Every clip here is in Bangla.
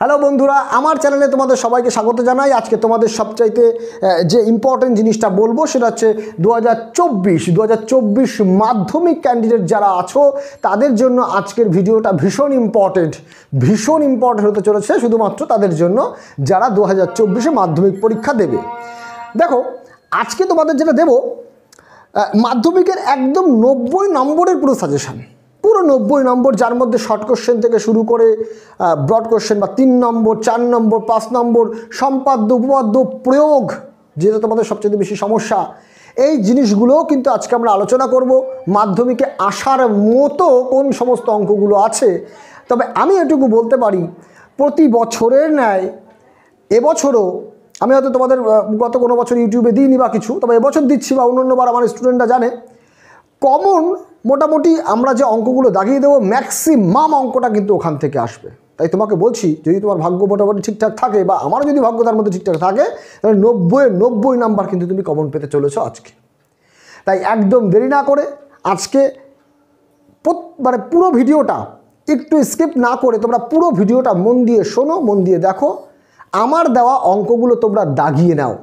হ্যালো বন্ধুরা, আমার চ্যানেলে তোমাদের সবাইকে স্বাগত জানাই। আজকে তোমাদের সবচাইতে যে ইম্পর্টেন্ট জিনিসটা বলবো সেটা হচ্ছে 2024 মাধ্যমিক ক্যান্ডিডেট যারা আছো তাদের জন্য আজকের ভিডিওটা ভীষণ ইম্পর্টেন্ট হতে চলেছে, শুধুমাত্র তাদের জন্য যারা 2024 মাধ্যমিক পরীক্ষা দেবে। দেখো, আজকে তোমাদের যেটা দেব মাধ্যমিকের একদম 90 নম্বরের পুরো সাজেশান, পুরো 90 নম্বর, যার মধ্যে শর্ট কোশ্চেন থেকে শুরু করে ব্রড কোশ্চেন বা 3 নম্বর, 4 নম্বর, 5 নম্বর, সম্পাদ্য, উপপাদ্য, প্রয়োগ, যেটা তোমাদের সবচেয়ে বেশি সমস্যা, এই জিনিসগুলোও কিন্তু আজকে আমরা আলোচনা করব। মাধ্যমিকে আসার মতো কোন সমস্ত অঙ্কগুলো আছে। তবে আমি এটুকু বলতে পারি, প্রতি বছরের ন্যায় এবছরও আমি হয়তো তোমাদের গত কোনো বছর ইউটিউবে দিইনি বা কিছু, তবে এবছর দিচ্ছি বা অন্যান্যবার আমার স্টুডেন্টরা জানে, কমন মোটামুটি আমরা যে অঙ্কগুলো দাগিয়ে দেবো ম্যাক্সিমাম অঙ্কটা কিন্তু ওখান থেকে আসবে। তাই তোমাকে বলছি, যদি তোমার ভাগ্য মোটামুটি ঠিকঠাক থাকে বা আমারও যদি ভাগ্য তার মধ্যে ঠিকঠাক থাকে, তাহলে 90 নাম্বার কিন্তু তুমি কমন পেতে চলেছো আজকে। তাই একদম দেরি না করে আজকে মানে পুরো ভিডিওটা একটু স্কিপ না করে তোমরা পুরো ভিডিওটা মন দিয়ে শোনো, মন দিয়ে দেখো, আমার দেওয়া অঙ্কগুলো তোমরা দাগিয়ে নাও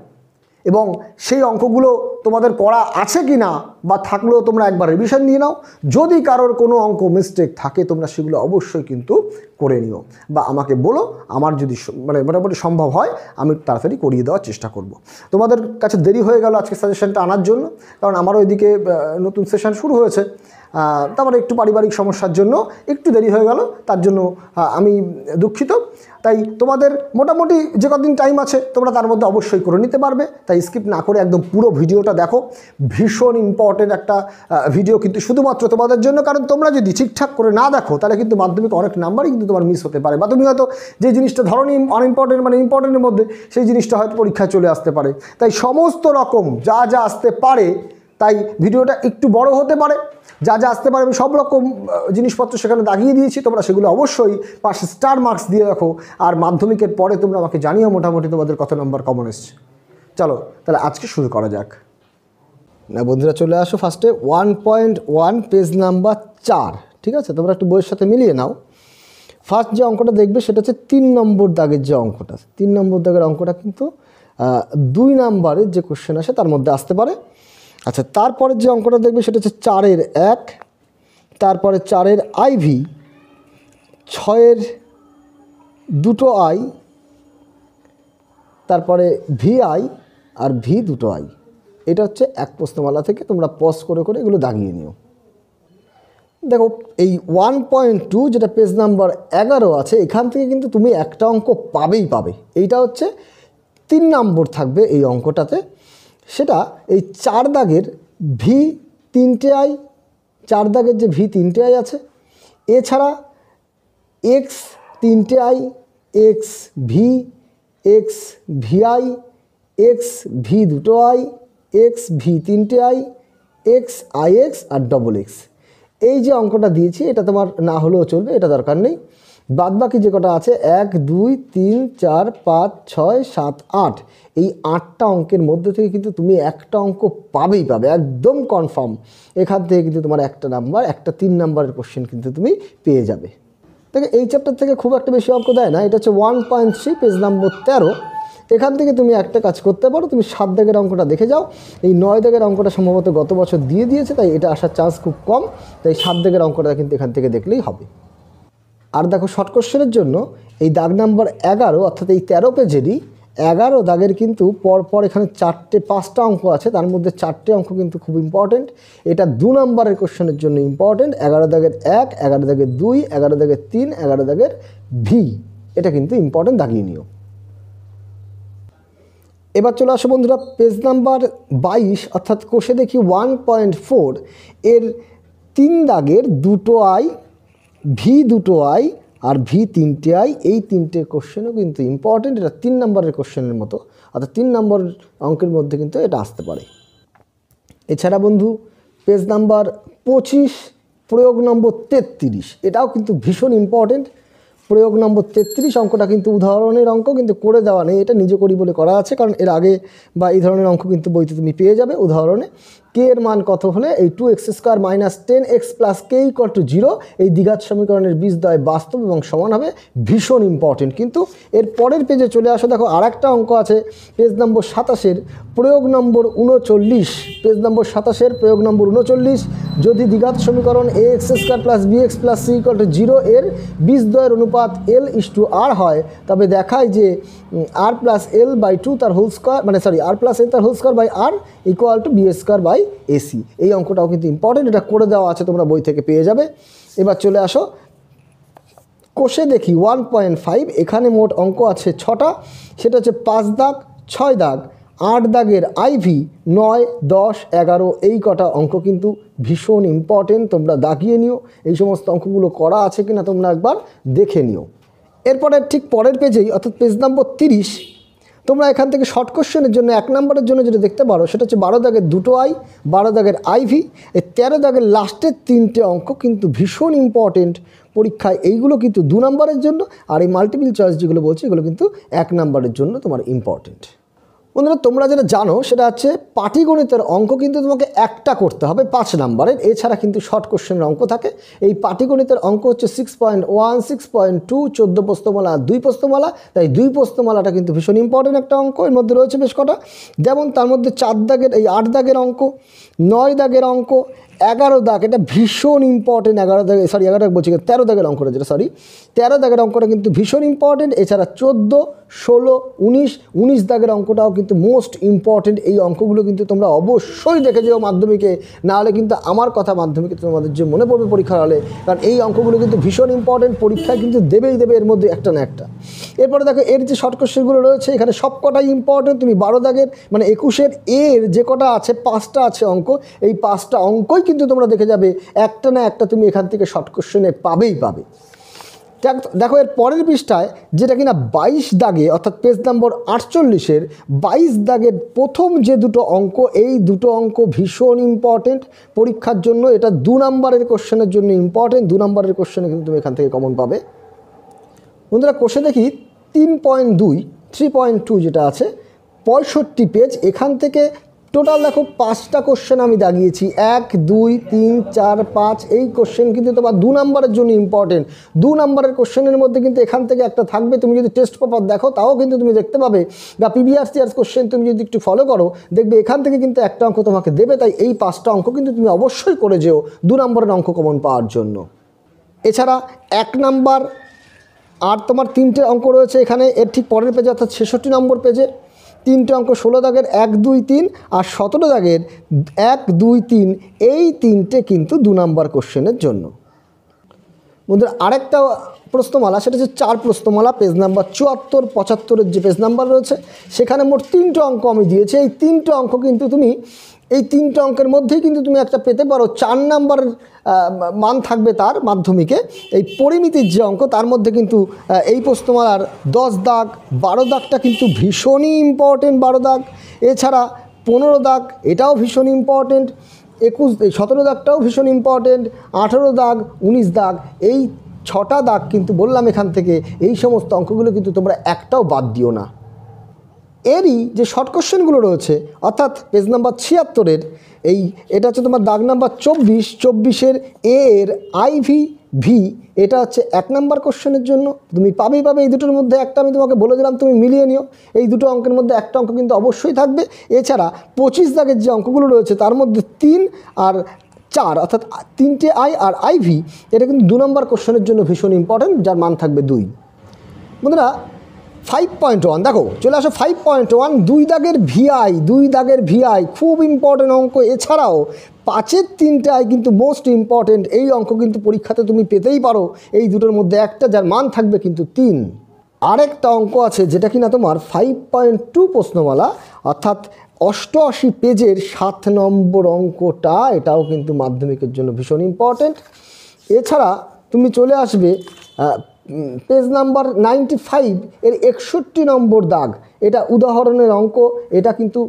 এবং সেই অঙ্কগুলো তোমাদের করা আছে কি না বা থাকলেও তোমরা একবার রিভিশন দিয়ে নাও। যদি কারোর কোনো অঙ্ক মিস্টেক থাকে তোমরা সেগুলো অবশ্যই কিন্তু করে নিও বা আমাকে বলো, আমার যদি মানে মোটামুটি সম্ভব হয় আমি তাড়াতাড়ি করিয়ে দেওয়ার চেষ্টা করব। তোমাদের কাছে দেরি হয়ে গেল আজকে সাজেশনটা আনার জন্য, কারণ আমারও এদিকে নতুন সেশন শুরু হয়েছে, তারপরে একটু পারিবারিক সমস্যার জন্য একটু দেরি হয়ে গেল, তার জন্য আমি দুঃখিত। তাই তোমাদের মোটামুটি যে কদিন টাইম আছে তোমরা তার মধ্যে অবশ্যই করে নিতে পারবে। তাই স্কিপ না করে একদম পুরো ভিডিওটা দেখো, ভীষণ ইম্পর্টেন্ট একটা ভিডিও কিন্তু শুধুমাত্র তোমাদের জন্য। কারণ তোমরা যদি ঠিকঠাক করে না দেখো তাহলে কিন্তু মাধ্যমিক অনেক নাম্বারই কিন্তু তোমার মিস হতে পারে, বা তুমি হয়তো যে জিনিসটা ধরনি আনইম্পর্টেন্ট মানে ইম্পর্টেন্টের মধ্যে, সেই জিনিসটা হয়তো পরীক্ষায় চলে আসতে পারে। তাই সমস্ত রকম যা যা আসতে পারে, তাই ভিডিওটা একটু বড় হতে পারে, যা যা আসতে পারে আমি সব রকম জিনিসপত্র সেখানে দাগিয়ে দিয়েছি। তোমরা সেগুলো অবশ্যই পাশে স্টার মার্কস দিয়ে রাখো, আর মাধ্যমিকের পরে তোমরা আমাকে জানিও মোটামুটি তোমাদের কত নম্বর কমন এসছে। চলো তাহলে আজকে শুরু করা যাক। না বন্ধুরা, চলে আসো ফার্স্টে 1.1 পেজ নাম্বার 4। ঠিক আছে, তোমরা একটু বইয়ের সাথে মিলিয়ে নাও। ফার্স্ট যে অঙ্কটা দেখবে সেটা হচ্ছে 3 নম্বর দাগের যে অঙ্কটা। 3 নম্বর দাগের অঙ্কটা কিন্তু 2 নম্বরের যে কোশ্চেন আসে তার মধ্যে আসতে পারে। আচ্ছা, তারপরে যে অঙ্কটা দেখবে সেটা হচ্ছে 4-এর 1, তারপরে 4-এর IV, 6-এর 2 I, তারপরে VI আর V2 I। এটা হচ্ছে এক প্রশ্নমালা থেকে, তোমরা পজ করে করে এগুলো দাগিয়ে নিও। দেখো, এই 1.2 যেটা পেজ নাম্বার 11 আছে, এখান থেকে কিন্তু তুমি একটা অঙ্ক পাবেই পাবে। এইটা হচ্ছে 3 নম্বর থাকবে এই অঙ্কটাতে। সেটা এই 4 দাগের V3I, 4 দাগের যে V3I আছে, এছাড়া X3I, XV, XVI, XV2I, XV3I, XIX আর XX। এই যে অঙ্কটা দিয়েছি এটা তোমার না হলেও চলবে, এটা দরকার নেই। বাদ বাকি যে কটা আছে 1, 2, 3, 4, 5, 6, 7, 8, এই 8টা অঙ্কের মধ্যে থেকে কিন্তু তুমি একটা অঙ্ক পাবেই পাবে, একদম কনফার্ম। এখান থেকে কিন্তু তোমার একটা নাম্বার, একটা 3 নম্বরের কোশ্চেন কিন্তু তুমি পেয়ে যাবে। দেখো, এই চ্যাপ্টার থেকে খুব একটা বেশি অঙ্ক দেয় না। এটা হচ্ছে 1.3 পেজ নম্বর 13। এখান থেকে তুমি একটা কাজ করতে পারো, তুমি 7 দাগের অঙ্কটা দেখে যাও। এই 9 দাগের অঙ্কটা সম্ভবত গত বছর দিয়ে দিয়েছে, তাই এটা আসার চান্স খুব কম। তাই 7 দাগের অঙ্কটা কিন্তু এখান থেকে দেখলেই হবে। আর দেখো, শর্ট কোশ্চেনের জন্য এই দাগ নাম্বার 11 অর্থাৎ এই 13 পেজেরই 11 দাগের কিন্তু পরপর এখানে 5টা অঙ্ক আছে, তার মধ্যে 4টে অঙ্ক কিন্তু খুব ইম্পর্টেন্ট। এটা 2 নম্বরের কোশ্চেনের জন্য ইম্পর্টেন্ট। 11 দাগের 1, 11 দাগের 2, 11 দাগের 3, 11 দাগের V, এটা কিন্তু ইম্পর্টেন্ট, দাগিয়ে নিও। এবার চলে আসো বন্ধুরা পেজ নাম্বার 22 অর্থাৎ কোষে দেখি 1.4 এর 3 দাগের 2 I, V2 I R V3I, এই 3টে কোশ্চেনও কিন্তু ইম্পর্টেন্ট। এটা 3 নম্বরের কোশ্চেনের মতো, অর্থাৎ 3 নম্বর অঙ্কের মধ্যে কিন্তু এটা আসতে পারে। এছাড়া বন্ধু পেজ নাম্বার 25 প্রয়োগ নম্বর 33, এটাও কিন্তু ভীষণ ইম্পর্টেন্ট। প্রয়োগ নম্বর 33 অঙ্কটা কিন্তু উদাহরণের অঙ্ক, কিন্তু করে দেওয়া নেই, এটা নিজে করি বলে করা আছে, কারণ এর আগে বা এই ধরনের অঙ্ক কিন্তু বইতে তুমি পেয়ে যাবে উদাহরণে। কে এর মান কত হলে এই 2x² - 10x + k = 0 এই দ্বিঘাত সমীকরণের বীজদ্বয় বাস্তব এবং সমান হবে। ভীষণ ইম্পর্টেন্ট। কিন্তু এর পরের পেজে চলে আসো, দেখো আরেকটা অঙ্ক আছে পেজ নম্বর 27-এর প্রয়োগ নম্বর 39। পেজ নম্বর 27-এর প্রয়োগ নম্বর 39, যদি দ্বিঘাত সমীকরণ ax² + bx + c = 0 এর বীজদ্বয়ের অনুপাত l/r হয়, তবে দেখায় যে r + l/2 তার হোল স্কয়ার r + l তার whole square r = b² ac। এই অঙ্কটাও কিন্তু ইম্পর্টেন্ট, এটা করে দেওয়া আছে, তোমরা বই থেকে পেয়ে যাবে। এবার চলে আসো কোষে দেখি 1.5। এখানে মোট অঙ্ক আছে 6টা, সেটা হচ্ছে 5 দাগ, 6 দাগ, 8 দাগের আইভি, 9, 10, 11 এই কটা অঙ্ক কিন্তু ভীষণ ইম্পর্টেন্ট। তোমরা দাগিয়ে নিও, এই সমস্ত অঙ্কগুলো করা আছে কিনা তোমরা একবার দেখে নিও। এরপরে ঠিক পরের পেজেই অর্থাৎ পেজ নম্বর 30, তোমরা এখান থেকে শর্ট কোশ্চেনের জন্য 1 নম্বরের জন্য যেটা দেখতে পারো সেটা হচ্ছে 12 দাগের 2টো আই, 12 দাগের আইভি, এই 13 দাগের লাস্টের 3টে অঙ্ক কিন্তু ভীষণ ইম্পর্টেন্ট পরীক্ষায়। এইগুলো কিন্তু 2 নম্বরের জন্য, আর এই মাল্টিপল চয়েস যেগুলো বলছি এগুলো কিন্তু 1 নম্বরের জন্য তোমার ইম্পর্টেন্ট। বন্ধুরা তোমরা যেটা জানো সেটা হচ্ছে পাটিগণিতের অঙ্ক কিন্তু তোমাকে একটা করতে হবে 5 নম্বরের, এছাড়া কিন্তু শর্ট কোশ্চেনের অঙ্ক থাকে। এই পাটিগণিতের অঙ্ক হচ্ছে 6.1, 6.2, 14 প্রশ্নমালা, 2 প্রশ্নমালা, তাই 2 প্রশ্নমালাটা কিন্তু ভীষণ ইম্পর্টেন্ট একটা অঙ্ক। এর মধ্যে রয়েছে বেশ কটা, যেমন তার মধ্যে 4 দাগের এই 8 দাগের অঙ্ক, 9 দাগের অঙ্ক, 11 দাগ, এটা ভীষণ ইম্পর্টেন্ট। 11 দাগ বলছি 13 দাগের অঙ্কটা যেটা 13 দাগের অঙ্কটা কিন্তু ভীষণ ইম্পর্টেন্ট। এছাড়া 14, 16, 19 দাগের অঙ্কটাও কিন্তু মোস্ট ইম্পর্টেন্ট। এই অঙ্কগুলো কিন্তু তোমরা অবশ্যই দেখে যেও মাধ্যমিকে, না হলে কিন্তু আমার কথা মাধ্যমিকে তোমাদের যে মনে পড়বে পরীক্ষার হলে, কারণ এই অঙ্কগুলো কিন্তু ভীষণ ইম্পর্টেন্ট, পরীক্ষায় কিন্তু দেবেই দেবে এর মধ্যে একটা না একটা। এরপরে দেখো এর যে শর্ট কোশ্চেনগুলো রয়েছে এখানে সব কটাই ইম্পর্টেন্ট। তুমি 12 দাগের 21-এর এর যে কটা আছে 5টা আছে অঙ্ক, এই 5টা অঙ্কই কিন্তু তোমরা দেখে যাবে, একটা না একটা তুমি এখান থেকে শর্ট কোশ্চেনে পাবেই পাবে। দেখো এর পরের পৃষ্ঠায় যেটা কিনা 22 দাগে অর্থাৎ পেজ নম্বর 48-এর 22 দাগের প্রথম যে দুটো অঙ্ক, এই দুটো অঙ্ক ভীষণ ইম্পর্টেন্ট পরীক্ষার জন্য। এটা 2 নম্বরের কোশ্চেনের জন্য ইম্পর্টেন্ট। 2 নম্বরের কোশ্চেনে কিন্তু তুমি এখান থেকে কমন পাবে। বন্ধুরা কোশ্চেন দেখি 3.2 যেটা আছে 65 পেজ, এখান থেকে টোটাল দেখো 5টা কোশ্চেন আমি দাগিয়েছি, 1, 2, 3, 4, 5। এই কোশ্চেন কিন্তু তোমার 2 নম্বরের জন্য ইম্পর্টেন্ট। 2 নম্বরের কোশ্চেনের মধ্যে কিন্তু এখান থেকে একটা থাকবে। তুমি যদি টেস্ট পেপার দেখো তাও কিন্তু তুমি দেখতে পাবে, বা প্রিভিয়াস ইয়ার্স কোশ্চেন তুমি যদি একটু ফলো করো দেখবে এখান থেকে কিন্তু একটা অঙ্ক তোমাকে দেবে। তাই এই 5টা অঙ্ক কিন্তু তুমি অবশ্যই করে যেও 2 নম্বরের অঙ্ক কমন পাওয়ার জন্য। এছাড়া 1 নাম্বার আর তোমার 3টে অঙ্ক রয়েছে এখানে, এর ঠিক পরের পেজে অর্থাৎ 66 নম্বর পেজে 3টে অঙ্ক, 16 দাগের 1, 2, 3 আর 17 দাগের 1, 2, 3। এই 3টে কিন্তু 2 নম্বর কোশ্চেনের জন্য। বন্ধুরা আরেকটা প্রশ্নমালা, সেটা হচ্ছে 4 প্রশ্নমালা, পেজ নাম্বার 74, 75-এর যে পেজ নাম্বার রয়েছে সেখানে মোট 3টে অঙ্ক আমি দিয়েছি। এই 3টে অঙ্ক কিন্তু তুমি এই 3টে অঙ্কের মধ্যেই কিন্তু তুমি একটা পেতে পারো 4 নম্বরের মান থাকবে তার মাধ্যমিকে। এই পরিমিতির যে অঙ্ক তার মধ্যে কিন্তু এই প্রশ্নমালার 10 দাগ, 12 দাগটা কিন্তু ভীষণই ইম্পর্টেন্ট। 12 দাগ, এছাড়া 15 দাগ এটাও ভীষণ ইম্পর্টেন্ট, 17 দাগটাও ভীষণ ইম্পর্টেন্ট, 18 দাগ, 19 দাগ, এই 6টা দাগ কিন্তু বললাম এখান থেকে। এই সমস্ত অঙ্কগুলো কিন্তু তোমরা একটাও বাদ দিও না। এরই যে শর্ট কোশ্চেনগুলো রয়েছে অর্থাৎ পেজ নাম্বার 76-এর এটা হচ্ছে তোমার দাগ নাম্বার 24-এর এর আইভি ভি, এটা হচ্ছে 1 নম্বর কোশ্চেনের জন্য। তুমি পাবে এই দুটোর মধ্যে একটা আমি তোমাকে বলে দিলাম, তুমি মিলিয়ে নিও। এই দুটো অঙ্কের মধ্যে একটা অঙ্ক কিন্তু অবশ্যই থাকবে। এছাড়া 25 দাগের যে অঙ্কগুলো রয়েছে তার মধ্যে 3 আর 4 অর্থাৎ 3টে আই আর আইভি, এটা কিন্তু 2 নম্বর কোশ্চেনের জন্য ভীষণ ইম্পর্টেন্ট, যার মান থাকবে 2। বন্ধুরা 5.1 দেখো চলে আসো 5.1, 2 দাগের ভিআই খুব ইম্পর্টেন্ট অঙ্ক। এছাড়াও 5-এর 3টে আই কিন্তু মোস্ট ইম্পর্টেন্ট। এই অঙ্ক কিন্তু পরীক্ষাতে তুমি পেতেই পারো এই দুটোর মধ্যে একটা, যার মান থাকবে কিন্তু 3। আরেকটা অঙ্ক আছে যেটা কিনা তোমার 5.2 প্রশ্নমালা অর্থাৎ 88 পেজের 7 নম্বর অঙ্কটা, এটাও কিন্তু মাধ্যমিকের জন্য ভীষণ ইম্পর্টেন্ট। এছাড়া তুমি চলে আসবে পেজ নাম্বার 95 এর 61 নম্বর দাগ, এটা উদাহরণের অঙ্ক। এটা কিন্তু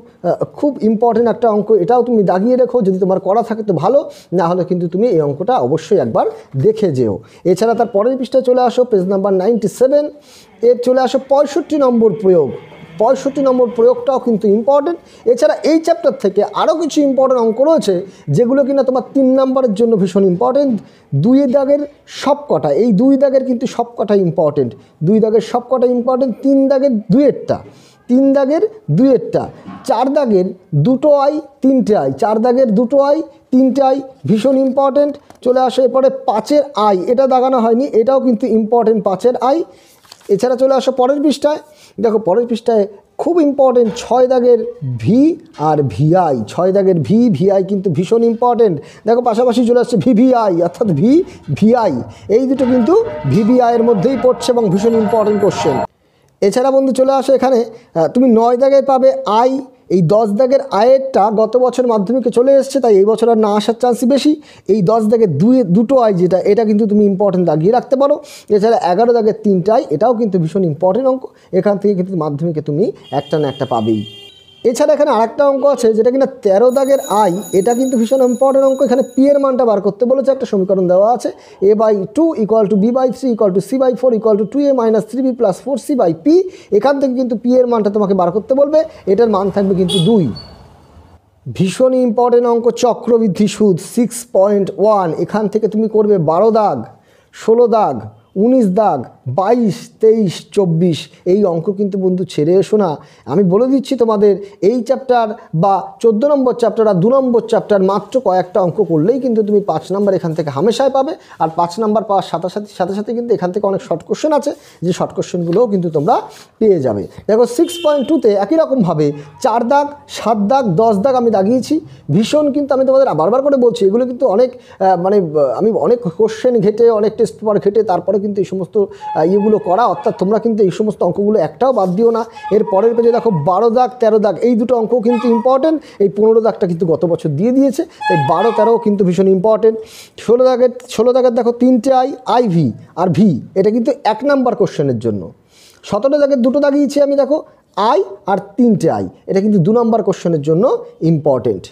খুব ইম্পর্টেন্ট একটা অঙ্ক, এটাও তুমি দাগিয়ে রেখো। যদি তোমার করা থাকে তো ভালো, না হলে কিন্তু তুমি এই অঙ্কটা অবশ্যই একবার দেখে যেও। এছাড়া তার পরের পৃষ্ঠায় চলে আসো পেজ নাম্বার 97, এর চলে আসো 65 নম্বর প্রয়োগ। 65 নম্বর প্রয়োগটাও কিন্তু ইম্পর্টেন্ট। এছাড়া এই চ্যাপ্টার থেকে আরও কিছু ইম্পর্টেন্ট অঙ্ক রয়েছে যেগুলো কিনা তোমার 3 নম্বরের জন্য ভীষণ ইম্পর্টেন্ট। 2 দাগের সবকটা, এই 2 দাগের কিন্তু সবকটা ইম্পর্টেন্ট, 2 দাগের সবকটা ইম্পর্টেন্ট, 3 দাগের 2-এরটা, 3 দাগের 2-এরটা, 4 দাগের 2টো আই 3টে আই, 4 দাগের 2টো আই 3টে আই ভীষণ ইম্পর্টেন্ট। চলে আসে এরপরে 5-এর আই, এটা দাগানো হয়নি, এটাও কিন্তু ইম্পর্টেন্ট 5-এর আই। এছাড়া চলে আসো পরের পৃষ্ঠায়, দেখো পরের পৃষ্ঠায় খুব ইম্পর্টেন্ট 6 দাগের ভি আর ভিআই, 6 দাগের ভি ভিআই কিন্তু ভীষণ ইম্পর্টেন্ট। দেখো পাশাপাশি চলে আসছে ভিভিআই অর্থাৎ ভি ভিআই, এই দুটো কিন্তু ভিভিআইয়ের মধ্যেই পড়ছে এবং ভীষণ ইম্পর্টেন্ট কোশ্চেন। এছাড়া বন্ধু চলে আসে এখানে তুমি 9 দাগে পাবে আই, এই 10 দাগের আয়েরটা গত বছর মাধ্যমিকে চলে এসছে, তাই এই বছর আর না আসার চান্সই বেশি। এই 10 দাগের 2টো আই যেটা, এটা কিন্তু তুমি ইম্পর্টেন্ট দাগিয়ে রাখতে পারো। এছাড়া 11 দাগের 3টে আই, এটাও কিন্তু ভীষণ ইম্পর্টেন্ট অঙ্ক, এখান থেকে কিন্তু মাধ্যমিকে তুমি একটা না একটা পাবেই। এছাড়া এখানে আরেকটা অঙ্ক আছে যেটা কিনা 13 দাগের আই, এটা কিন্তু ভীষণ ইম্পর্টেন্ট অঙ্ক। এখানে পি এর মানটা বার করতে বলেছে, একটা সমীকরণ দেওয়া আছে a/2 = b/3 = c/4 = 2a - 3b + 4c/p। এখান থেকে কিন্তু পি এর মানটা তোমাকে বার করতে বলবে, এটার মান থাকবে কিন্তু 2। ভীষণ ইম্পর্টেন্ট অঙ্ক চক্রবৃদ্ধি সুদ 6.1, এখান থেকে তুমি করবে 12 দাগ, 16 দাগ, 19 দাগ, 22, 23, 24, এই অঙ্ক কিন্তু বন্ধু ছেড়ে এসো না। আমি বলে দিচ্ছি তোমাদের এই চ্যাপ্টার বা 14 নম্বর চ্যাপ্টার আর 2 নম্বর চ্যাপ্টার মাত্র কয়েকটা অঙ্ক করলেই কিন্তু তুমি 5 নাম্বার এখান থেকে হামেশাই পাবে। আর 5 নাম্বার পাওয়ার সাথে সাথে কিন্তু এখান থেকে অনেক শর্ট কোশ্চেন আছে, যে শর্ট কোশ্চেনগুলোও কিন্তু তোমরা পেয়ে যাবে। দেখো 6.2তে একই রকমভাবে 4 দাগ, 7 দাগ, 10 দাগ আমি দাগিয়েছি। ভীষণ কিন্তু আমি তোমাদের বারবার করে বলছি, এগুলো কিন্তু অনেক আমি অনেক কোশ্চেন ঘেটে, অনেক টেস্ট পেপার ঘেটে তারপরে কিন্তু এই সমস্ত ইয়েগুলো করা, অর্থাৎ তোমরা কিন্তু এই সমস্ত অঙ্কগুলো একটাও বাদ দিও না। এর পরের পেজে দেখো 12 দাগ, 13 দাগ, এই দুটো অঙ্ক কিন্তু ইম্পর্টেন্ট। এই 15 দাগটা কিন্তু গত বছর দিয়ে দিয়েছে, তাই 12, 13 কিন্তু ভীষণ ইম্পর্টেন্ট। 16 দাগের দেখো 3টে আই, আই ভি আর ভি, এটা কিন্তু 1 নাম্বার কোশ্চেনের জন্য। 17 দাগের 2টো দাগিয়েছি আমি, দেখো আই আর 3টে আই, এটা কিন্তু 2 নাম্বার কোশ্চেনের জন্য ইম্পর্টেন্ট।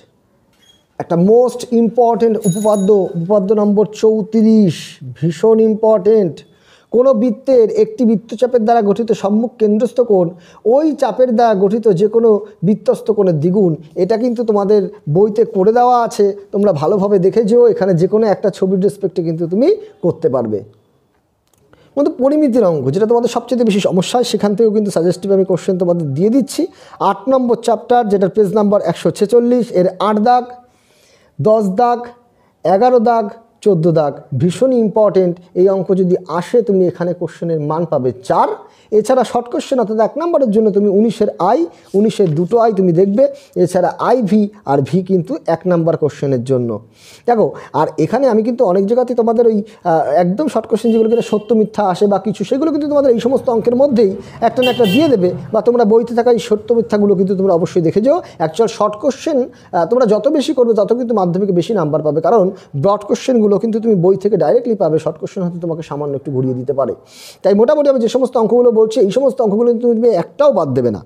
একটা মোস্ট ইম্পর্টেন্ট উপপাদ্য নম্বর 34 ভীষণ ইম্পর্টেন্ট। কোনো বৃত্তের একটি বৃত্তচাপের দ্বারা গঠিত সম্মুখ কেন্দ্রস্থ কোণ ওই চাপের দ্বারা গঠিত যে কোনো বৃত্তস্থ কোণের দ্বিগুণ, এটা কিন্তু তোমাদের বইতে করে দেওয়া আছে, তোমরা ভালোভাবে দেখে যেও। এখানে যে কোনো একটা ছবির রেসপেক্টে কিন্তু তুমি করতে পারবে। কিন্তু পরিমিতির অঙ্ক যেটা তোমাদের সবচেয়ে বেশি সমস্যা হয়, সেখান থেকেও কিন্তু সাজেস্টিভ আমি কোশ্চেন তোমাদের দিয়ে দিচ্ছি। 8 নম্বর চ্যাপ্টার, যেটার পেজ নাম্বার 146, এর 8 দাগ, 10 দাগ, 11 দাগ, 14 দাগ ভীষণ ইম্পর্টেন্ট। এই অঙ্ক যদি আসে তুমি এখানে কোশ্চেনের মান পাবে 4। এছাড়া শর্ট কোশ্চেন অর্থাৎ 1 নম্বরের জন্য তুমি 19-এর আই, 19-এর 2টো আই তুমি দেখবে। এছাড়া আই ভি আর ভি কিন্তু 1 নাম্বার কোশ্চেনের জন্য। দেখো আর এখানে আমি কিন্তু অনেক জায়গাতেই তোমাদের ওই একদম শর্ট কোশ্চেন যেগুলো কিন্তু সত্য মিথ্যা আসে বা কিছু, সেগুলো কিন্তু তোমাদের এই সমস্ত অঙ্কের মধ্যেই একটা না একটা দিয়ে দেবে, বা তোমরা বইতে থাকা এই সত্য মিথ্যাগুলো কিন্তু তোমরা অবশ্যই দেখে যাও। অ্যাকচুয়াল শর্ট কোশ্চেন তোমরা যত বেশি করবে তত কিন্তু মাধ্যমিকে বেশি নাম্বার পাবে, কারণ ব্রড কোশ্চেনগুলো কিন্তু তুমি বই থেকে ডাইরেক্টলি পাবে, শর্ট কোশ্চেন হয়তো তোমাকে সামান্য একটু ঘুরিয়ে দিতে পারে। তাই মোটামুটি আমি যে সমস্ত অঙ্কগুলো বলছি, এই সমস্ত অঙ্কগুলো কিন্তু তুমি একটাও বাদ দেবে না।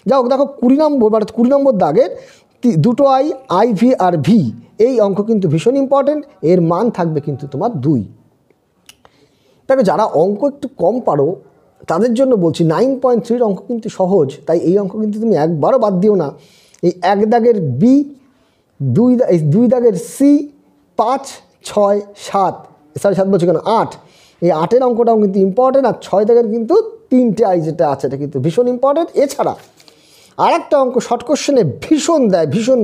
যাও দেখো 20 নম্বর দাগের 2টো আই, আই ভি আর ভি, এই অঙ্ক কিন্তু ভীষণ ইম্পর্টেন্ট। এর মান থাকবে কিন্তু তোমার 2। দেখো যারা অঙ্ক একটু কম পারো তাদের জন্য বলছি 9.3 অঙ্ক কিন্তু সহজ, তাই এই অঙ্ক কিন্তু তুমি একবারও বাদ দিও না। এই 1 দাগের বি, 2 দাগের সি, 5, 6, 7, 7.5 বলছি কেন 8, এই 8-এর অঙ্কটাও কিন্তু ইম্পর্টেন্ট। আর 6 দাগের কিন্তু 3টে আই যেটা আছে, এটা কিন্তু ভীষণ ইম্পর্টেন্ট। এছাড়া আরেকটা অঙ্ক শর্ট কোশ্চেনে ভীষণ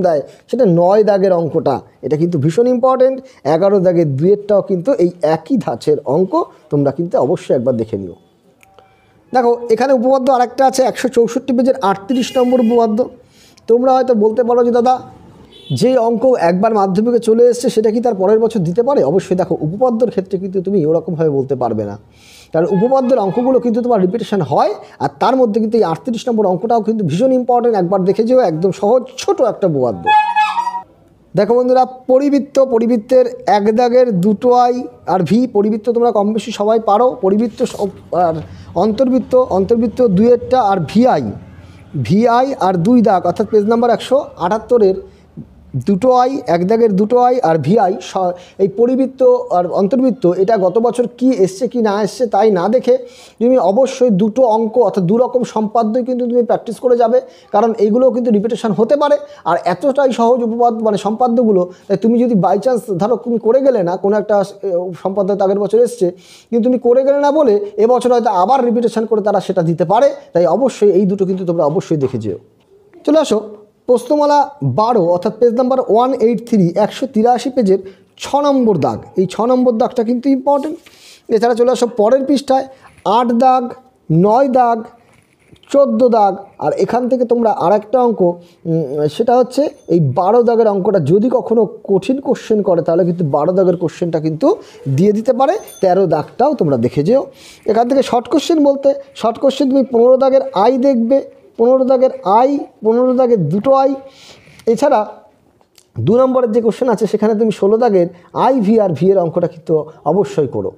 দেয়, সেটা 9 দাগের অঙ্কটা, এটা কিন্তু ভীষণ ইম্পর্টেন্ট। 11 দাগের 2-এরটাও কিন্তু এই একই ধাঁচের অঙ্ক, তোমরা কিন্তু অবশ্যই একবার দেখে নিও। দেখো এখানে উপপাদ্য আরেকটা আছে 164 পেজের 38 নম্বর উপপাদ্য। তোমরা হয়তো বলতে পারো যে দাদা যে অঙ্ক একবার মাধ্যমিকে চলে এসছে সেটা কি তার পরের বছর দিতে পারে? অবশ্যই দেখো উপপাদ্যর ক্ষেত্রে কিন্তু তুমি ওরকমভাবে বলতে পারবে না, কারণ উপপাদ্যের অঙ্কগুলো কিন্তু তোমার রিপিটেশন হয়। আর তার মধ্যে কিন্তু এই 38 নম্বর অঙ্কটাও কিন্তু ভীষণ ইম্পর্টেন্ট, একবার দেখে যেও, একদম সহজ ছোট একটা উপপাদ্য। দেখো বন্ধুরা পরিবৃত্তের 1 দাগের 2টো আই আর ভি, পরিবৃত্ত তোমরা কম বেশি সবাই পারো। পরিবৃত্ত আর অন্তর্বৃত্ত 2-এরটা আর ভিআই আর 2 দাগ, অর্থাৎ পেজ নাম্বার 178-এর দুটো আই, এক দাগের দুটো আই আর ভিআই, এই পরিবৃত্ত আর অন্তর্বৃত্ত এটা গত বছর কি এসছে কি না এসছে তাই না দেখে তুমি অবশ্যই দুটো অঙ্ক অর্থাৎ দুরকম সম্পাদ্যই কিন্তু তুমি প্র্যাকটিস করে যাবে, কারণ এইগুলোও কিন্তু রিপিটেশন হতে পারে। আর এতটাই সহজ উপপাদ্য মানে সম্পাদ্যগুলো, তাই তুমি যদি বাই চান্স ধরো তুমি করে গেলে না, কোনো একটা সম্পাদ্য আগের বছর এসছে কিন্তু তুমি করে গেলে না বলে এবছর হয়তো আবার রিপিটেশন করে তারা সেটা দিতে পারে, তাই অবশ্যই এই দুটো কিন্তু তোমরা অবশ্যই দেখে যেও। চলে আসো প্রশ্নমালা 12 অর্থাৎ পেজ নাম্বার 183, 183 পেজের 6 নম্বর দাগ। এই 6 নম্বর দাগটা কিন্তু ইম্পর্টেন্ট। এছাড়া চলে আসো পরের পৃষ্ঠায় 8 দাগ, 9 দাগ, 14 দাগ, আর এখান থেকে তোমরা আরেকটা অঙ্ক, সেটা হচ্ছে এই 12 দাগের অঙ্কটা যদি কখনো কঠিন কোশ্চেন করে তাহলে কিন্তু 12 দাগের কোশ্চেনটা কিন্তু দিয়ে দিতে পারে। 13 দাগটাও তোমরা দেখে যেও। এখান থেকে শর্ট কোশ্চেন বলতে শর্ট কোশ্চেন তুমি 15 দাগের আই দেখবে, 15 দাগের আই, 15 দাগের দুটো আই। এছাড়া 2 নম্বরের যে কোশ্চেন আছে সেখানে তুমি 16 দাগের আই ভি আর ভি এর অঙ্কটা কিন্তু অবশ্যই করো।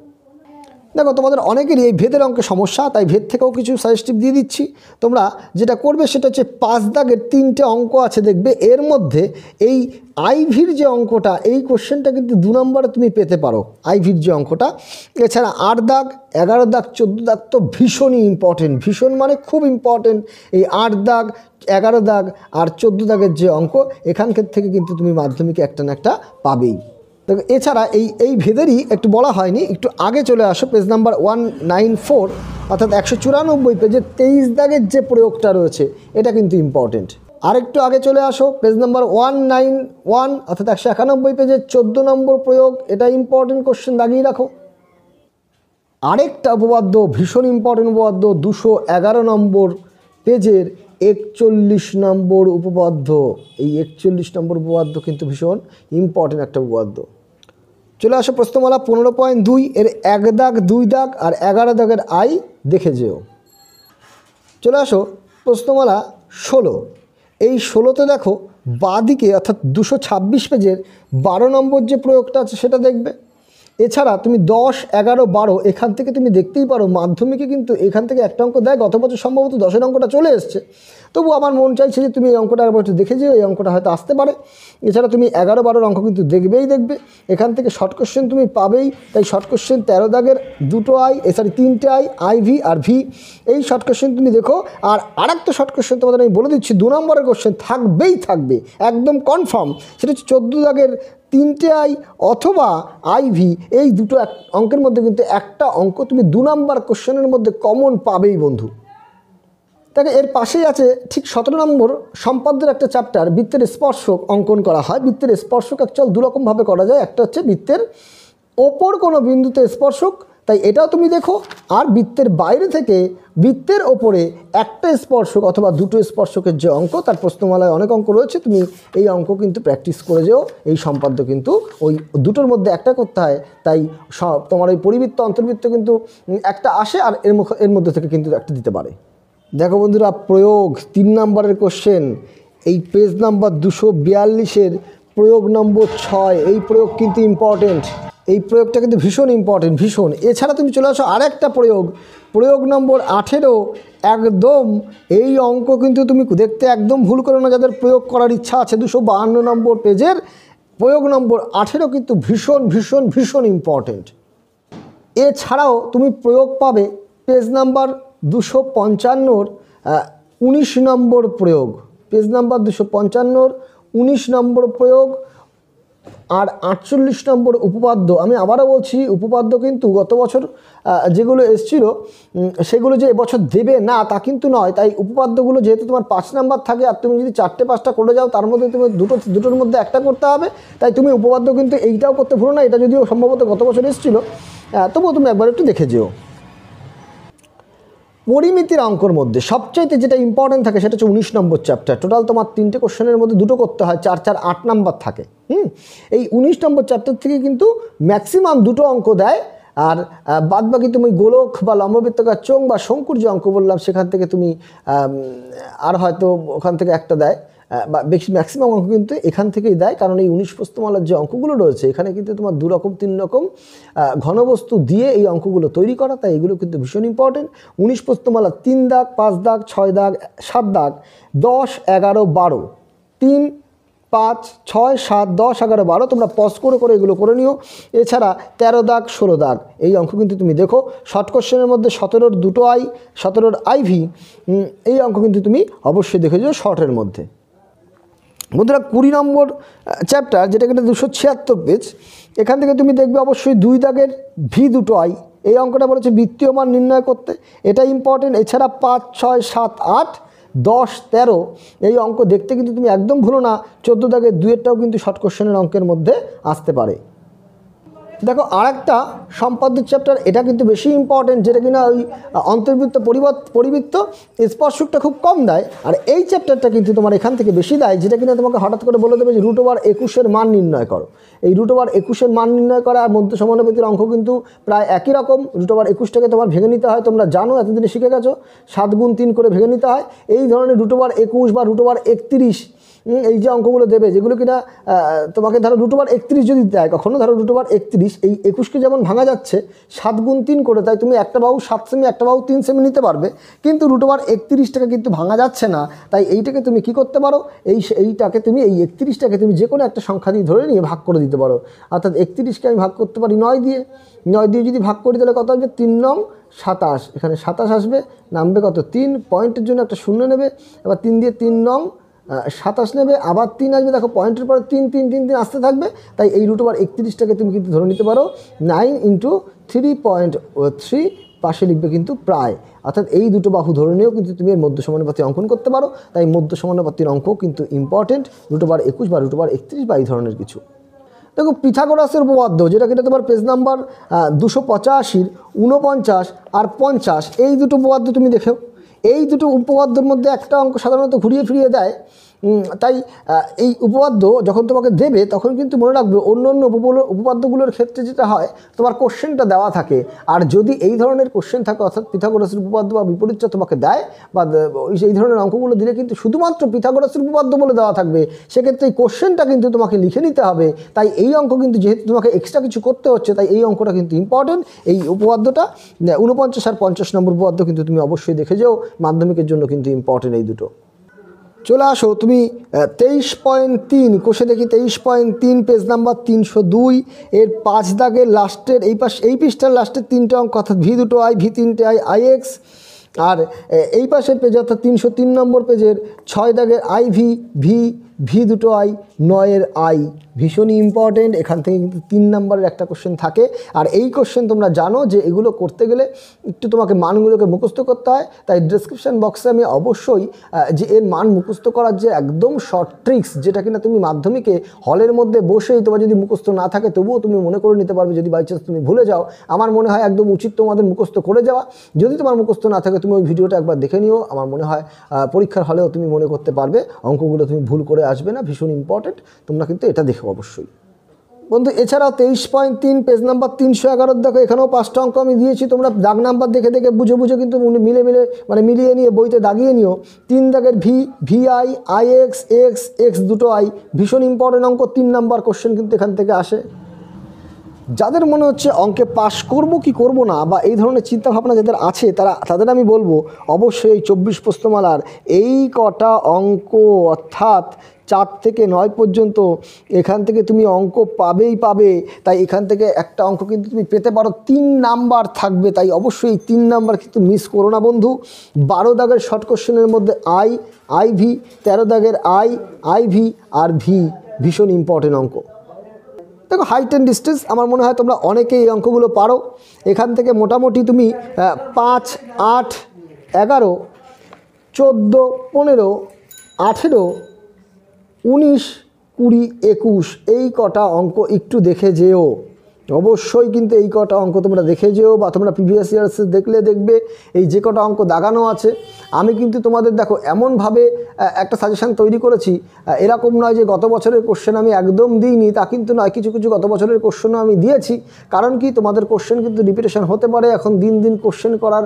দেখো তোমাদের অনেকেরই এই ভেদের অঙ্কে সমস্যা, তাই ভেদ থেকেও কিছু সাজেস্টিভ দিয়ে দিচ্ছি। তোমরা যেটা করবে সেটা হচ্ছে 5 দাগের 3টে অঙ্ক আছে দেখবে, এর মধ্যে এই আইভির যে অঙ্কটা এই কোশ্চেনটা কিন্তু 2 নম্বরে তুমি পেতে পারো, আইভির যে অঙ্কটা। এছাড়া 8 দাগ, 11 দাগ, 14 দাগ তো ভীষণই ইম্পর্টেন্ট, ভীষণ মানে খুব ইম্পর্টেন্ট। এই 8 দাগ, 11 দাগ আর 14 দাগের যে অঙ্ক এখানকার থেকে কিন্তু তুমি মাধ্যমিকে একটা না একটা পাবেই। দেখো এছাড়া এই ভেদেরই একটু বলা হয়নি, একটু আগে চলে আসো পেজ নাম্বার 194 অর্থাৎ 194 পেজে 23 দাগের যে প্রয়োগটা রয়েছে এটা কিন্তু ইম্পর্টেন্ট। আরেকটু আগে চলে আসো পেজ নাম্বার 191 অর্থাৎ 191 পেজের 14 নম্বর প্রয়োগ, এটা ইম্পর্টেন্ট কোশ্চেন দাগিয়ে রাখো। আরেকটা উপপাদ্য ভীষণ ইম্পর্টেন্ট উপপাদ্য 211 নম্বর পেজের 41 নম্বর উপপাদ্য। এই 41 নম্বর উপপাদ্য কিন্তু ভীষণ ইম্পর্টেন্ট একটা উপপাদ্য। চলে আসো প্রশ্নমালা 15.2 এর 1 দাগ, 2 দাগ আর 11 দাগের আই দেখে যেও। চলে আসো প্রশ্নমালা 16। এই 16তে দেখো বাঁদিকে অর্থাৎ 226 পেজের 12 নম্বর যে প্রয়োগটা আছে সেটা দেখবে। এছাড়া তুমি 10, 11, 12 এখান থেকে তুমি দেখতেই পারো মাধ্যমিকে কিন্তু এখান থেকে একটা অঙ্ক দেয়, গত বছর সম্ভবত 10-এর অঙ্কটা চলে এসছে, তবু আমার মন চাইছে যে তুমি এই অঙ্কটা একবার একটু দেখে যেও, এই অঙ্কটা হয়তো আসতে পারে। এছাড়া তুমি 11, 12 অঙ্ক কিন্তু দেখবে, এখান থেকে শর্ট কোশ্চেন তুমি পাবেই, তাই শর্ট কোশ্চেন 13 দাগের 2টো আই, 3টে আই ভি আর ভি, এই শর্ট কোশ্চেন তুমি দেখো। আর আরেকটা শর্ট কোশ্চেন তোমাদের আমি বলে দিচ্ছি, 2 নম্বরের কোশ্চেন থাকবে একদম কনফার্ম, সেটা হচ্ছে 14 দাগের 3টে আই অথবা আইভি, এই দুটো অঙ্কের মধ্যে কিন্তু একটা অঙ্ক তুমি 2 নম্বর কোশ্চেনের মধ্যে কমন পাবেই বন্ধু। দেখো এর পাশেই আছে ঠিক 17 নম্বর সম্পাদ্যের একটা চ্যাপ্টার, বৃত্তের স্পর্শক অঙ্কন করা হয়। বৃত্তের স্পর্শক অ্যাকচুয়াল 2 রকমভাবে করা যায়, একটা হচ্ছে বৃত্তের ওপর কোনো বিন্দুতে স্পর্শক, তাই এটাও তুমি দেখো। আর বৃত্তের বাইরে থেকে বৃত্তের ওপরে একটা স্পর্শক অথবা 2টো স্পর্শকের যে অঙ্ক, তার প্রশ্নমালায় অনেক অঙ্ক রয়েছে, তুমি এই অঙ্ক কিন্তু প্র্যাকটিস করে যেও। এই সম্পাদ্য কিন্তু ওই দুটোর মধ্যে একটা করতে হয়, তাই তোমার ওই পরিবৃত্ত অন্তর্বৃত্ত কিন্তু একটা আসে আর এর মধ্যে থেকে কিন্তু একটা দিতে পারে। দেখো বন্ধুরা প্রয়োগ 3 নম্বরের কোশ্চেন, এই পেজ নাম্বার 242-এর প্রয়োগ নম্বর 6, এই প্রয়োগ কিন্তু ইম্পর্টেন্ট, এই প্রয়োগটা কিন্তু ভীষণ ইম্পর্টেন্ট, ভীষণ। এছাড়া তুমি চলে আসো আরেকটা প্রয়োগ নম্বর 18, একদম এই অঙ্ক কিন্তু তুমি দেখতে একদম ভুল করো না, যাদের প্রয়োগ করার ইচ্ছা আছে। 252 নম্বর পেজের প্রয়োগ নম্বর 18 কিন্তু ভীষণ ভীষণ ভীষণ ইম্পর্টেন্ট। এছাড়াও তুমি প্রয়োগ পাবে পেজ নাম্বার 255-র 19 নম্বর প্রয়োগ, পেজ নাম্বার 255-র 19 নম্বর প্রয়োগ আর 48 নম্বর উপপাদ্য। আমি আবারও বলছি, উপপাদ্য কিন্তু গত বছর যেগুলো এসছিল সেগুলো যে এবছর দেবে না তা কিন্তু নয়, তাই উপপাদ্যগুলো যেহেতু তোমার 5 নাম্বার থাকে আর তুমি যদি 4-5টা করে যাও তার মধ্যে তুমি দুটোর মধ্যে একটা করতে হবে, তাই তুমি উপপাদ্য কিন্তু এইটাও করতে ভুলো না। এটা যদিও সম্ভবত গত বছর এসেছিল, তবুও তুমি একবার একটু দেখে যেও। পরিমিতির অঙ্কর মধ্যে সবচাইতে যেটা ইম্পর্টেন্ট থাকে সেটা হচ্ছে 19 নম্বর চ্যাপ্টার। টোটাল তোমার 3টে কোশ্চেনের মধ্যে 2টো করতে হয়, 4, 8 নাম্বার থাকে। এই 19 নম্বর চ্যাপ্টার থেকে কিন্তু ম্যাক্সিমাম 2টো অঙ্ক দেয়, আর বাদবাকি তুমি গোলক বা লম্ববৃত্তাকার চোঙ বা শঙ্কুর যে অঙ্ক বললাম সেখান থেকে তুমি আর হয়তো ওখান থেকে একটা দেয়, বা বেশি ম্যাক্সিমাম অঙ্ক কিন্তু এখান থেকেই দেয়, কারণ এই 19 প্রশ্নমালার যে অঙ্কগুলো রয়েছে এখানে কিন্তু তোমার 2 রকম 3 রকম ঘনবস্তু দিয়ে এই অঙ্কগুলো তৈরি করা, তাই এগুলো কিন্তু ভীষণ ইম্পর্টেন্ট। 19 প্রশ্নমালা 3 দাগ, 5 দাগ, 6 দাগ, 7 দাগ, 10, 11, 12, 3, 5, 6, 7, 10, 11, 12 তোমরা পজ করে এগুলো করে নিও। এছাড়া 13 দাগ 16 দাগ এই অঙ্ক কিন্তু তুমি দেখো। শর্ট কোশ্চেনের মধ্যে 17-র দুটো আই, 17-র আইভি, এই অঙ্ক কিন্তু তুমি অবশ্যই দেখে যাও শর্টের মধ্যে। বন্ধুরা 20 নম্বর চ্যাপ্টার, যেটা কিন্তু 276 পেজ, এখান থেকে তুমি দেখবে অবশ্যই 2 দাগের ভি দুটো আই, এই অঙ্কটা বলেছে বৃত্তীয় মান নির্ণয় করতে, এটা ইম্পর্টেন্ট। এছাড়া 5, 6, 7, 8, 10, 13 এই অঙ্ক দেখতে কিন্তু তুমি একদম ভুলো না। 14 দাগের 2-এরটাও কিন্তু শর্ট কোশ্চেনের অঙ্কের মধ্যে আসতে পারে। দেখো আরেকটা সম্পাদ্য চ্যাপ্টার, এটা কিন্তু বেশি ইম্পর্টেন্ট, যেটা কিনা ওই অন্তর্বৃত্ত পরিবৃত্ত স্পর্শকটা খুব কম দেয়। আর এই চ্যাপ্টারটা কিন্তু তোমার এখান থেকে বেশি দেয়, যেটা কিনা তোমাকে হঠাৎ করে বলে দেবে যে √21 মান নির্ণয় করো। এই √21 মান নির্ণয় করা আর মধ্য সমানুপাতির অঙ্ক কিন্তু প্রায় একই রকম। √21টাকে তোমার ভেঙে নিতে হয়, তোমরা জানো, এতদিনে শিখে গেছো, 7 গুণ 3 করে ভেঙে নিতে হয়। এই ধরনের √21 বা √31 এই যে অঙ্কগুলো দেবে, যেগুলো কিনা তোমাকে ধরো √31 যদি দেয়, কখনো ধরো √31, এই 21কে যেমন ভাঙা যাচ্ছে 7 গুণ 3 করে, তাই তুমি একটা বাহু 7 সেমি, একটা বাহু 3 সেমি নিতে পারবে, কিন্তু √31টাকে কিন্তু ভাঙা যাচ্ছে না। তাই এইটাকে তুমি কি করতে পারো, এইটাকে তুমি এই 31টাকে তুমি যে কোনো একটা সংখ্যা দিয়ে ধরে নিয়ে ভাগ করে দিতে পারো। অর্থাৎ 31কে আমি ভাগ করতে পারি 9 দিয়ে, 9 দিয়ে যদি ভাগ করি তাহলে কত আসবে, 3 নং 27, এখানে 27 আসবে, নামবে কত 3, পয়েন্টের জন্য একটা শূন্য নেবে, এবার 3 দিয়ে 3 নং 27 নেবে, আবার 3 আসবে, দেখো পয়েন্টের পরে 3 3 3 3 আসতে থাকবে। তাই এই √31টাকে তুমি কিন্তু ধরে নিতে পারো 9 × 3.3, পাশে লিখবে কিন্তু প্রায়। অর্থাৎ এই দুটো বাহু ধরে নিয়েও কিন্তু তুমি এর মধ্য সমানুপাতি অঙ্কন করতে পারো। তাই মধ্য সমানুপাতির অঙ্ক কিন্তু ইম্পর্টেন্ট, √21 বা √31 বা এই ধরনের কিছু। দেখো পিথাগোরাসের উপপাদ্য, যেটা কিনা তোমার পেজ নাম্বার 285, 49 আর 50, এই দুটো উপপাদ্য তুমি দেখো। এই দুটো উপপাদ্যের মধ্যে একটা অঙ্ক সাধারণত ঘুরিয়ে ফিরিয়ে দেয়, তাই এই উপপাদ্য যখন তোমাকে দেবে তখন কিন্তু মনে রাখবে অন্য উপপাদ্যগুলোর ক্ষেত্রে যেটা হয় তোমার কোশ্চেনটা দেওয়া থাকে। আর যদি এই ধরনের কোশ্চেন থাকে, অর্থাৎ পিথাগোরাসের উপপাদ্য বা বিপরীতটা তোমাকে দেয়, বা এই ধরনের অঙ্কগুলো দিলে কিন্তু শুধুমাত্র পিথাগোরাসের উপপাদ্য বলে দেওয়া থাকবে, সেক্ষেত্রে এই কোশ্চেনটা কিন্তু তোমাকে লিখে নিতে হবে। তাই এই অঙ্ক কিন্তু যেহেতু তোমাকে এক্সট্রা কিছু করতে হচ্ছে, তাই এই অঙ্কটা কিন্তু ইম্পর্টেন্ট। এই উপপাদ্যটা 49 আর 50 নম্বর উপপাদ্য কিন্তু তুমি অবশ্যই দেখে যাও, মাধ্যমিকের জন্য কিন্তু ইম্পর্টেন্ট এই দুটো। চলে আসো তুমি 23.3 কোষে দেখি, 23.3 পেজ নাম্বার 302 এর 5 দাগের লাস্টের এই পৃষ্ঠার লাস্টের 3টে অঙ্ক, অর্থাৎ ভি দুটো আই, ভি 3টে আই, IX। আর এই পাশের পেজে অর্থাৎ 303 নম্বর পেজের 6 দাগের আইভি, ভি দুটো আই, 9-এর আই, ভীষণই ইম্পর্টেন্ট। এখান থেকে কিন্তু 3 নম্বরের একটা কোশ্চেন থাকে। আর এই কোশ্চেন তোমরা জানো যে এগুলো করতে গেলে একটু তোমাকে মানগুলোকে মুখস্থ করতে হয়। তাই ডেসক্রিপশন বক্সে আমি অবশ্যই যে এর মান মুখস্থ করার যে একদম শর্ট ট্রিক্স, যেটা কিনা তুমি মাধ্যমিকে হলের মধ্যে বসেই তোমার যদি মুখস্থ না থাকে তবুও তুমি মনে করে নিতে পারবে, যদি বাই চান্স তুমি ভুলে যাও। আমার মনে হয় একদম উচিত তোমাদের মুখস্থ করে যাওয়া। যদি তোমার মুখস্থ না থাকে তুমি ওই ভিডিওটা একবার দেখে নিও, আমার মনে হয় পরীক্ষার হলেও তুমি মনে করতে পারবে, অঙ্কগুলো তুমি ভুল করে আসবে না, ভীষণ ইম্পর্টেন্ট। তোমরা কিন্তু এটা দেখো অবশ্যই বন্ধু। এছাড়াও 23.3 পেজ নাম্বার 311 দেখো, এখানেও 5টা অঙ্ক আমি দিয়েছি, তোমরা দাগ নাম্বার দেখে বুঝে কিন্তু মিলিয়ে নিয়ে বইতে দাগিয়ে নিও। 3 দাগের VI, IX, X দুটো আই, ভীষণ ইম্পর্টেন্ট অঙ্ক, 3 নাম্বার কোশ্চেন কিন্তু এখান থেকে আসে। যাদের মনে হচ্ছে অঙ্কে পাস করব কি করব না, বা এই ধরনের চিন্তাভাবনা যাদের আছে তাদের আমি বলবো অবশ্যই এই 24 প্রশ্নমালার এই কটা অঙ্ক, অর্থাৎ 4 থেকে 9 পর্যন্ত এখান থেকে তুমি অঙ্ক পাবে। তাই এখান থেকে একটা অঙ্ক কিন্তু তুমি পেতে পারো, 3 নাম্বার থাকবে। তাই অবশ্যই এই 3 নাম্বার কিন্তু মিস করো না বন্ধু। 12 দাগের শর্ট কোশ্চেনের মধ্যে IV, 13 দাগের IV আর ভি, ভীষণ ইম্পর্টেন্ট অঙ্ক। দেখো হাইট অ্যান্ড ডিস্টেন্স, আমার মনে হয় তোমরা অনেকেই এই অঙ্কগুলো পারো। এখান থেকে মোটামুটি তুমি 5, 8, 11, 14, 15, 18, 19, 20, 21 এই কটা অঙ্ক একটু দেখে যেও। অবশ্যই কিন্তু এই কটা অঙ্ক তোমরা দেখে যেও, বা তোমরা প্রিভিয়াস ইয়ার্সে দেখবে এই যে কটা অঙ্ক দাগানো আছে। আমি কিন্তু তোমাদের দেখো এমনভাবে একটা সাজেশান তৈরি করেছি, এরকম নয় যে গত বছরের কোশ্চেন আমি একদম দিইনি, তা কিন্তু নয়। কিছু গত বছরের কোশ্চেনও আমি দিয়েছি। কারণ কি, তোমাদের কোশ্চেন কিন্তু রিপিটেশন হতে পারে। এখন দিন দিন কোশ্চেন করার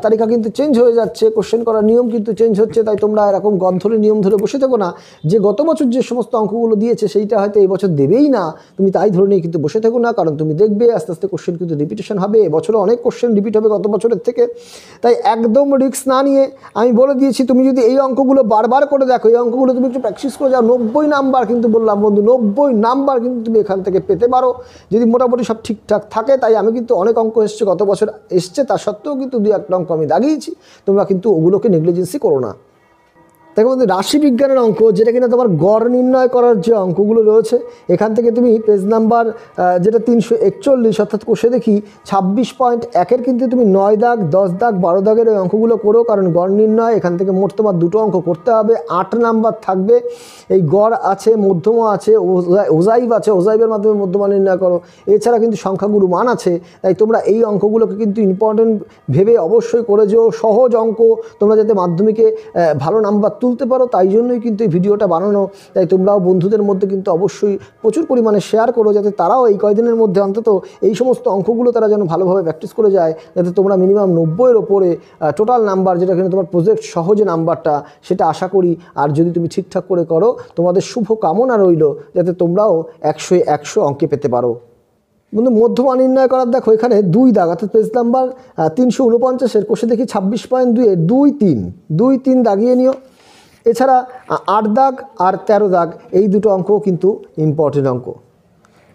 তালিকা কিন্তু চেঞ্জ হয়ে যাচ্ছে, কোশ্চেন করার নিয়ম কিন্তু চেঞ্জ হচ্ছে। তাই তোমরা এরকম গন্ধরে নিয়ম ধরে বসে থেকো না যে গত বছর যে সমস্ত অঙ্কগুলো দিয়েছে সেইটা হয়তো এই বছর দেবেই না, তুমি তাই ধরে নিয়ে কিন্তু বসে থেকো না। কারণ তুমি দেখবে আস্তে আস্তে কোশ্চেন কিন্তু রিপিটেশন হবে, এবছরে অনেক কোশ্চেন রিপিট হবে গত বছরের থেকে। তাই একদম রিস্ক না নিয়ে আমি বলে দিয়েছি, তুমি যদি এই অঙ্কগুলো বারবার করে দেখো, এই অঙ্কগুলো তুমি একটু প্র্যাকটিস করে যাও, 90 নাম্বার কিন্তু বললাম বন্ধু, 90 নাম্বার কিন্তু তুমি এখান থেকে পেতে পারো যদি মোটামুটি সব ঠিকঠাক থাকে। তাই আমি কিন্তু অনেক অঙ্ক এসছে গত বছর এসছে, তা সত্ত্বেও কিন্তু 2-1টা অঙ্ক আমি দাগিয়েছি, তোমরা কিন্তু ওগুলোকে নেগলিজেন্সি করো না। দেখো বন্ধু, রাশিবিজ্ঞানের অঙ্ক যেটা কিনা তোমার গড় নির্ণয় করার যে অঙ্কগুলো রয়েছে, এখান থেকে তুমি পেজ নাম্বার যেটা 341 অর্থাৎ কোষে দেখি 26.1-এর কিন্তু তুমি 9 দাগ 10 দাগ 12 দাগের ওই অঙ্কগুলো করো, কারণ গড় নির্ণয় এখান থেকে মোট তোমার 2টো অঙ্ক করতে হবে। 8 নাম্বার থাকবে, এই গড় আছে, মধ্যমা আছে, ওজাইব আছে, ওজাইবের মাধ্যমে মধ্যমা নির্ণয় করো। এছাড়া কিন্তু সংখ্যাগুরু মান আছে। তাই তোমরা এই অঙ্কগুলোকে কিন্তু ইম্পর্টেন্ট ভেবে অবশ্যই করে যেও। সহজ অঙ্ক, তোমরা যাতে মাধ্যমিকে ভালো নাম্বার তুলতে পারো, তাই জন্যই কিন্তু এই ভিডিওটা বানানো। তাই তোমরাও বন্ধুদের মধ্যে কিন্তু অবশ্যই প্রচুর পরিমাণে শেয়ার করো, যাতে তারাও এই কয়দিনের মধ্যে অন্তত এই সমস্ত অঙ্কগুলো তারা যেন ভালোভাবে প্র্যাকটিস করে যায়, যাতে তোমরা মিনিমাম 90-এর ওপরে টোটাল নাম্বার, যেটা কিনা তোমার প্রজেক্ট সহজে নাম্বারটা, সেটা আশা করি। আর যদি তুমি ঠিকঠাক করে করো, তোমাদের শুভ কামনা রইল যাতে তোমরাও 100-এ 100 অঙ্কে পেতে পারো। বন্ধু, মধ্যমা নির্ণয় করার দেখো এখানে 2 দাগ অর্থাৎ পেজ নাম্বার 349-এর কোষে দেখি 26.2-এ 2-3 দাগিয়ে নিও। এছাড়া 8 দাগ আর 13 দাগ এই দুটো অঙ্কও কিন্তু ইম্পর্টেন্ট অঙ্ক।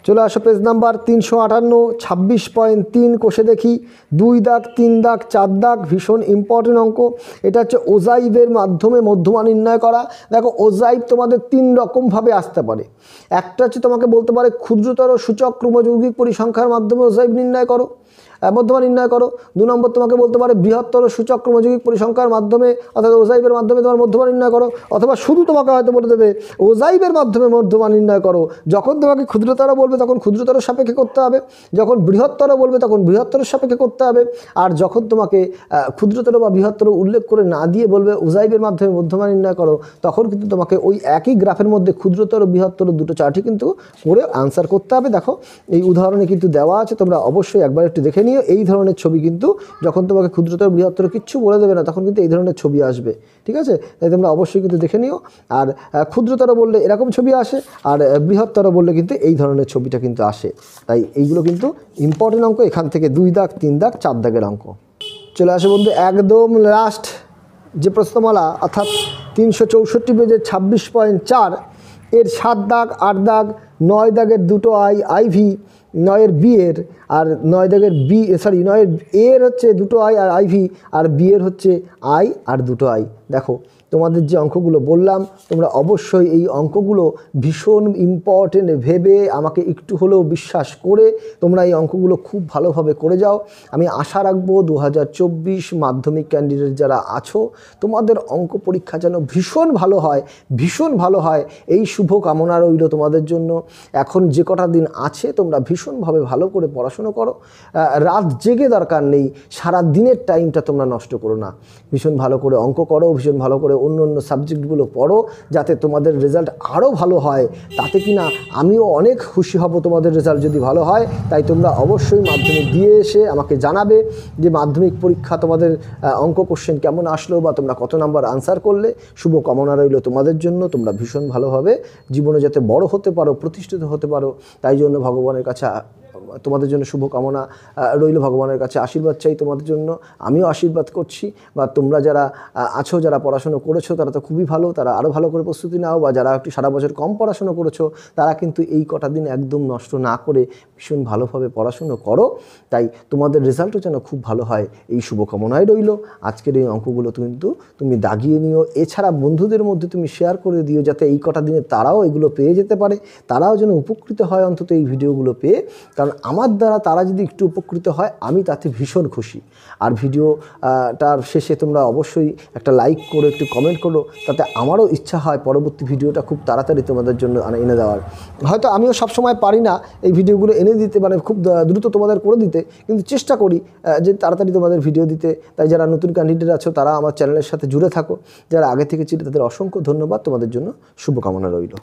চলে আসো পেজ নাম্বার 358, 26.3 কোষে দেখি 2 দাগ 3 দাগ 4 দাগ, ভীষণ ইম্পর্টেন্ট অঙ্ক। এটা হচ্ছে ওজাইবের মাধ্যমে মধ্যমা নির্ণয় করা। দেখো, ওজাইব তোমাদের 3 রকমভাবে আসতে পারে। একটা হচ্ছে তোমাকে বলতে পারে ক্ষুদ্রতর সূচক ক্রমযৌগিক পরিসংখ্যার মাধ্যমে ওজাইব নির্ণয় করো, মধ্যমা নির্ণয় করো। 2 নম্বর তোমাকে বলতে পারে বৃহত্তর সূচক ক্রমযৌগিক পরিসংখ্যার মাধ্যমে অর্থাৎ ওজাইবের মাধ্যমে তোমার মধ্যমা নির্ণয় করো। অথবা শুধু তোমাকে হয়তো বলে দেবে ওজাইবের মাধ্যমে মধ্যমা নির্ণয় করো। যখন তোমাকে ক্ষুদ্রতর বলবে তখন ক্ষুদ্রতর সাপেক্ষে করতে হবে, যখন বৃহত্তর বলবে তখন বৃহত্তর সাপেক্ষে করতে হবে। আর যখন তোমাকে ক্ষুদ্রতর বা বৃহত্তর উল্লেখ করে না দিয়ে বলবে ওজাইবের মাধ্যমে মধ্যমা নির্ণয় করো, তখন কিন্তু তোমাকে ওই একই গ্রাফের মধ্যে ক্ষুদ্রতর বৃহত্তর দুটো চার্টই কিন্তু করে আনসার করতে হবে। দেখো, এই উদাহরণে কিন্তু দেওয়া আছে, তোমরা অবশ্যই একবার একটু দেখে নিও। এই ধরনের ছবি কিন্তু যখন তোমাকে ক্ষুদ্রতর বৃহত্তর কিচ্ছু বলে দেবে না, তখন কিন্তু এই ধরনের ছবি আসবে, ঠিক আছে? তাই তোমরা অবশ্যই কিন্তু দেখে নিও। আর ক্ষুদ্রতর বললে এরকম ছবি আসে, আর বৃহত্তর বললে কিন্তু এই ধরনের ছবিটা কিন্তু আসে। তাই এইগুলো কিন্তু ইম্পর্টেন্ট অঙ্ক। এখান থেকে 2 দাগ 3 দাগ 4 দাগের অঙ্ক। চলে আসে বন্ধু একদম লাস্ট যে প্রশ্নমালা, অর্থাৎ 364 পেজের 26.4 এর 7 দাগ 8 দাগ 9 দাগের 2টো আইভি, 9-এর বি এর, আর 9 দাগের 9-এর এর হচ্ছে 2টো আই আর আইভি, আর বি এর হচ্ছে আই আর 2টো আই। দেখো, তোমাদের যে অঙ্কগুলো বললাম, তোমরা অবশ্যই এই অঙ্কগুলো ভীষণ ইম্পর্টেন্ট ভেবে আমাকে একটু হলেও বিশ্বাস করে তোমরা এই অঙ্কগুলো খুব ভালোভাবে করে যাও। আমি আশা রাখবো 2024 মাধ্যমিক ক্যান্ডিডেট যারা আছো, তোমাদের অঙ্ক পরীক্ষা যেন ভীষণ ভালো হয়, ভীষণ ভালো হয়। এই শুভ কামনা রইল তোমাদের জন্য। এখন যে কটা দিন আছে তোমরা ভীষণভাবে ভালো করে পড়াশুনো করো, রাত জেগে দরকার নেই, সারা দিনের টাইমটা তোমরা নষ্ট করো না। ভীষণ ভালো করে অঙ্ক করো, ভীষণ ভালো করে অন্য সাবজেক্টগুলো পড়ো, যাতে তোমাদের রেজাল্ট আরও ভালো হয়। তাতে কিনা আমিও অনেক খুশি হব তোমাদের রেজাল্ট যদি ভালো হয়। তাই তোমরা অবশ্যই মাধ্যমিক দিয়ে এসে আমাকে জানাবে যে মাধ্যমিক পরীক্ষা তোমাদের অঙ্ক কোশ্চেন কেমন আসলো, বা তোমরা কত নাম্বার আনসার করলে। শুভ কামনা রইল তোমাদের জন্য, তোমরা ভীষণ ভালোভাবে জীবনে যাতে বড় হতে পারো, প্রতিষ্ঠিত হতে পারো, তাই জন্য ভগবানের কাছে তোমাদের জন্য শুভ কামনা রইল। ভগবানের কাছে আশীর্বাদ চাই তোমাদের জন্য, আমিও আশীর্বাদ করছি। বা তোমরা যারা আছো, যারা পড়াশুনো করেছো, তারা তো খুবই ভালো, তারা আরও ভালো করে প্রস্তুতি নাও। বা যারা একটু সারা বছর কম পড়াশুনো করেছো, তারা কিন্তু এই কটা দিন একদম নষ্ট না করে ভীষণ ভালোভাবে পড়াশুনো করো। তাই তোমাদের রেজাল্টও যেন খুব ভালো হয়, এই শুভকামনায় রইল। আজকের এই অঙ্কগুলো কিন্তু তুমি দাগিয়ে নিও। এছাড়া বন্ধুদের মধ্যে তুমি শেয়ার করে দিও, যাতে এই কটা দিনে তারাও এগুলো পেয়ে যেতে পারে, তারাও যেন উপকৃত হয় অন্তত এই ভিডিওগুলো পেয়ে। কারণ আমার দ্বারা তারা যদি একটু উপকৃত হয়, আমি তাতে ভীষণ খুশি। আর ভিডিওটার শেষে তোমরা অবশ্যই একটা লাইক করো, একটু কমেন্ট করো, তাতে আমারও ইচ্ছা হয় পরবর্তী ভিডিওটা খুব তাড়াতাড়ি তোমাদের জন্য এনে দেওয়ার। হয়তো আমিও সবসময় পারি না এই ভিডিওগুলো এনে দিতে, মানে খুব দ্রুত তোমাদের করে দিতে, কিন্তু চেষ্টা করি যে তাড়াতাড়ি তোমাদের ভিডিও দিতে। তাই যারা নতুন ক্যান্ডিডেট আছো, তারা আমার চ্যানেলের সাথে জুড়ে থাকো। যারা আগে থেকে ছিল, তাদের অসংখ্য ধন্যবাদ। তোমাদের জন্য শুভকামনা রইল।